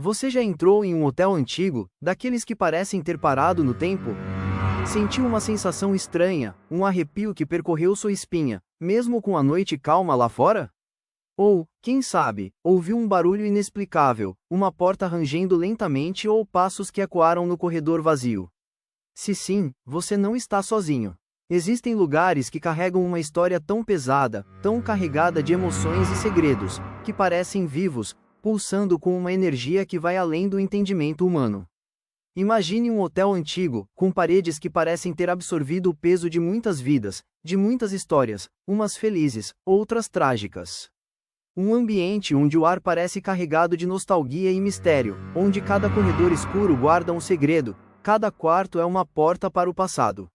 Você já entrou em um hotel antigo, daqueles que parecem ter parado no tempo? Sentiu uma sensação estranha, um arrepio que percorreu sua espinha, mesmo com a noite calma lá fora? Ou, quem sabe, ouviu um barulho inexplicável, uma porta rangendo lentamente ou passos que ecoaram no corredor vazio? Se sim, você não está sozinho. Existem lugares que carregam uma história tão pesada, tão carregada de emoções e segredos, que parecem vivos, pulsando com uma energia que vai além do entendimento humano. Imagine um hotel antigo, com paredes que parecem ter absorvido o peso de muitas vidas, de muitas histórias, umas felizes, outras trágicas. Um ambiente onde o ar parece carregado de nostalgia e mistério, onde cada corredor escuro guarda um segredo, cada quarto é uma porta para o passado.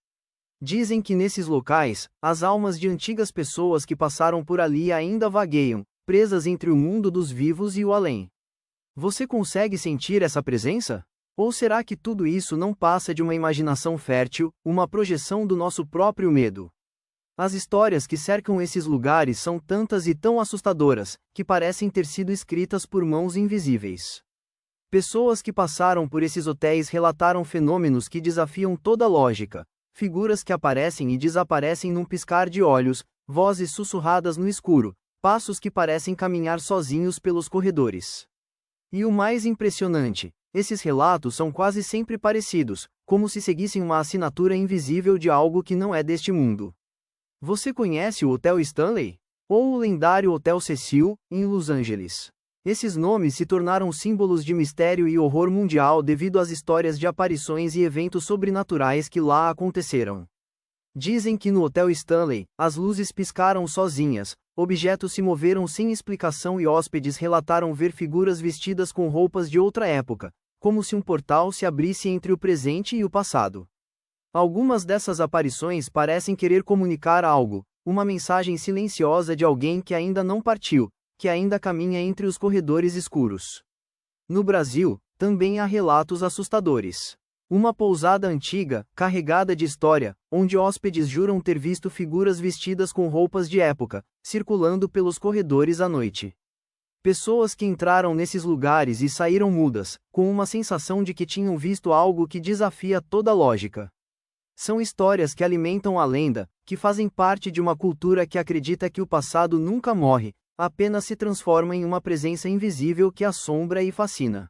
Dizem que nesses locais, as almas de antigas pessoas que passaram por ali ainda vagueiam, presas entre o mundo dos vivos e o além. Você consegue sentir essa presença? Ou será que tudo isso não passa de uma imaginação fértil, uma projeção do nosso próprio medo? As histórias que cercam esses lugares são tantas e tão assustadoras, que parecem ter sido escritas por mãos invisíveis. Pessoas que passaram por esses hotéis relataram fenômenos que desafiam toda lógica, figuras que aparecem e desaparecem num piscar de olhos, vozes sussurradas no escuro, passos que parecem caminhar sozinhos pelos corredores. E o mais impressionante, esses relatos são quase sempre parecidos, como se seguissem uma assinatura invisível de algo que não é deste mundo. Você conhece o Hotel Stanley? Ou o lendário Hotel Cecil, em Los Angeles? Esses nomes se tornaram símbolos de mistério e horror mundial devido às histórias de aparições e eventos sobrenaturais que lá aconteceram. Dizem que no Hotel Stanley, as luzes piscaram sozinhas, objetos se moveram sem explicação e hóspedes relataram ver figuras vestidas com roupas de outra época, como se um portal se abrisse entre o presente e o passado. Algumas dessas aparições parecem querer comunicar algo, uma mensagem silenciosa de alguém que ainda não partiu, que ainda caminha entre os corredores escuros. No Brasil, também há relatos assustadores. Uma pousada antiga, carregada de história, onde hóspedes juram ter visto figuras vestidas com roupas de época, circulando pelos corredores à noite. Pessoas que entraram nesses lugares e saíram mudas, com uma sensação de que tinham visto algo que desafia toda lógica. São histórias que alimentam a lenda, que fazem parte de uma cultura que acredita que o passado nunca morre, apenas se transforma em uma presença invisível que assombra e fascina.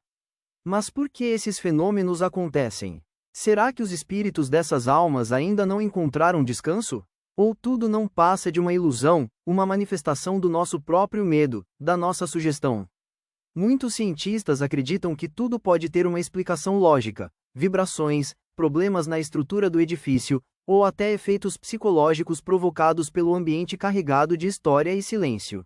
Mas por que esses fenômenos acontecem? Será que os espíritos dessas almas ainda não encontraram descanso? Ou tudo não passa de uma ilusão, uma manifestação do nosso próprio medo, da nossa sugestão? Muitos cientistas acreditam que tudo pode ter uma explicação lógica, vibrações, problemas na estrutura do edifício, ou até efeitos psicológicos provocados pelo ambiente carregado de história e silêncio.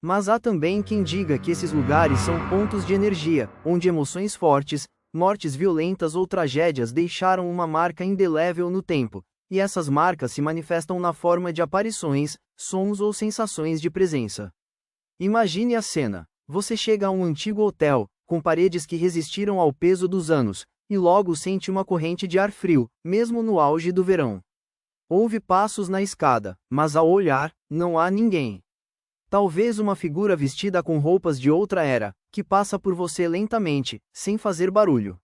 Mas há também quem diga que esses lugares são pontos de energia, onde emoções fortes, mortes violentas ou tragédias deixaram uma marca indelével no tempo, e essas marcas se manifestam na forma de aparições, sons ou sensações de presença. Imagine a cena: você chega a um antigo hotel, com paredes que resistiram ao peso dos anos, e logo sente uma corrente de ar frio, mesmo no auge do verão. Ouve passos na escada, mas ao olhar, não há ninguém. Talvez uma figura vestida com roupas de outra era, que passa por você lentamente, sem fazer barulho.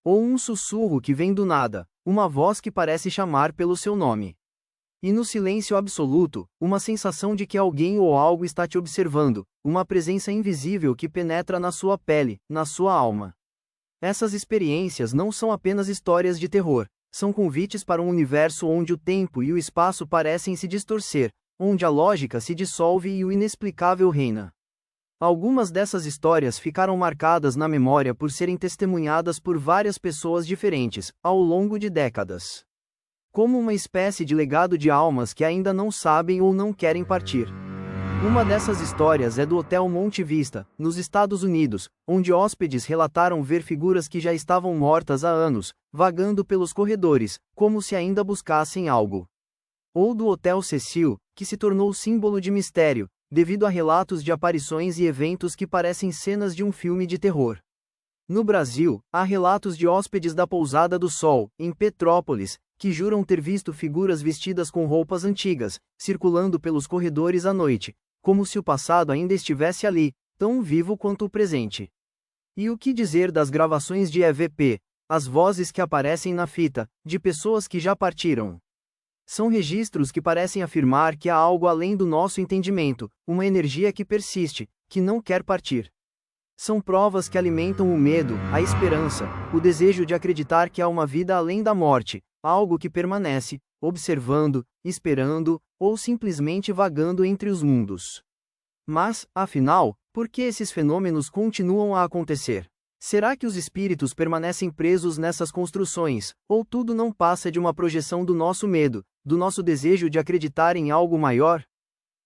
Ou um sussurro que vem do nada, uma voz que parece chamar pelo seu nome. E no silêncio absoluto, uma sensação de que alguém ou algo está te observando, uma presença invisível que penetra na sua pele, na sua alma. Essas experiências não são apenas histórias de terror, são convites para um universo onde o tempo e o espaço parecem se distorcer, onde a lógica se dissolve e o inexplicável reina. Algumas dessas histórias ficaram marcadas na memória por serem testemunhadas por várias pessoas diferentes, ao longo de décadas. Como uma espécie de legado de almas que ainda não sabem ou não querem partir. Uma dessas histórias é do Hotel Monte Vista, nos Estados Unidos, onde hóspedes relataram ver figuras que já estavam mortas há anos, vagando pelos corredores, como se ainda buscassem algo. Ou do Hotel Cecil, que se tornou símbolo de mistério, devido a relatos de aparições e eventos que parecem cenas de um filme de terror. No Brasil, há relatos de hóspedes da Pousada do Sol, em Petrópolis, que juram ter visto figuras vestidas com roupas antigas, circulando pelos corredores à noite, como se o passado ainda estivesse ali, tão vivo quanto o presente. E o que dizer das gravações de EVP, as vozes que aparecem na fita, de pessoas que já partiram? São registros que parecem afirmar que há algo além do nosso entendimento, uma energia que persiste, que não quer partir. São provas que alimentam o medo, a esperança, o desejo de acreditar que há uma vida além da morte, algo que permanece, observando, esperando, ou simplesmente vagando entre os mundos. Mas, afinal, por que esses fenômenos continuam a acontecer? Será que os espíritos permanecem presos nessas construções, ou tudo não passa de uma projeção do nosso medo, do nosso desejo de acreditar em algo maior?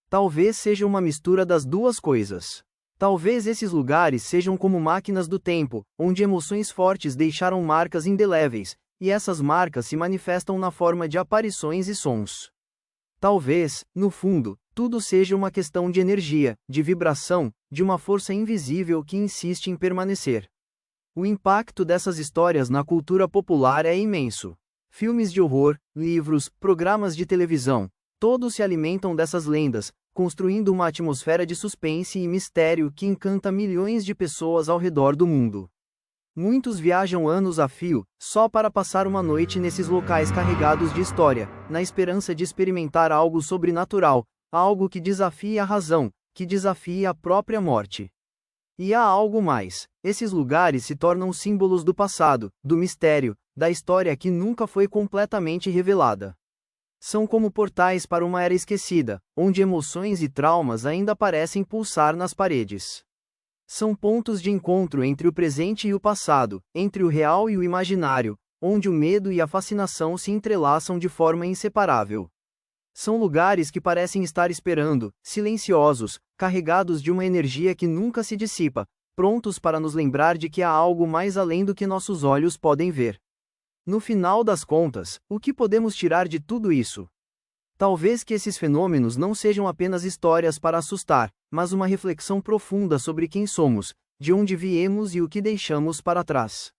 Talvez seja uma mistura das duas coisas. Talvez esses lugares sejam como máquinas do tempo, onde emoções fortes deixaram marcas indeléveis, e essas marcas se manifestam na forma de aparições e sons. Talvez, no fundo, tudo seja uma questão de energia, de vibração, de uma força invisível que insiste em permanecer. O impacto dessas histórias na cultura popular é imenso. Filmes de horror, livros, programas de televisão, todos se alimentam dessas lendas, construindo uma atmosfera de suspense e mistério que encanta milhões de pessoas ao redor do mundo. Muitos viajam anos a fio, só para passar uma noite nesses locais carregados de história, na esperança de experimentar algo sobrenatural, algo que desafie a razão, que desafie a própria morte. E há algo mais: esses lugares se tornam símbolos do passado, do mistério, da história que nunca foi completamente revelada. São como portais para uma era esquecida, onde emoções e traumas ainda parecem pulsar nas paredes. São pontos de encontro entre o presente e o passado, entre o real e o imaginário, onde o medo e a fascinação se entrelaçam de forma inseparável. São lugares que parecem estar esperando, silenciosos, carregados de uma energia que nunca se dissipa, prontos para nos lembrar de que há algo mais além do que nossos olhos podem ver. No final das contas, o que podemos tirar de tudo isso? Talvez que esses fenômenos não sejam apenas histórias para assustar, mas uma reflexão profunda sobre quem somos, de onde viemos e o que deixamos para trás.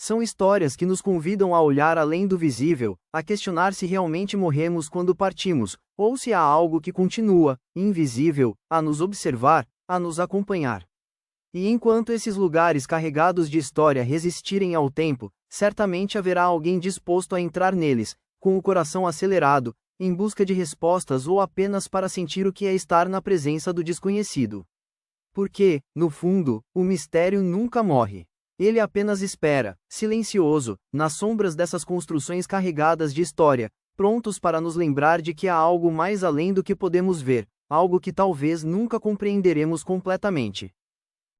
São histórias que nos convidam a olhar além do visível, a questionar se realmente morremos quando partimos, ou se há algo que continua, invisível, a nos observar, a nos acompanhar. E enquanto esses lugares carregados de história resistirem ao tempo, certamente haverá alguém disposto a entrar neles, com o coração acelerado, em busca de respostas ou apenas para sentir o que é estar na presença do desconhecido. Porque, no fundo, o mistério nunca morre. Ele apenas espera, silencioso, nas sombras dessas construções carregadas de história, prontos para nos lembrar de que há algo mais além do que podemos ver, algo que talvez nunca compreenderemos completamente.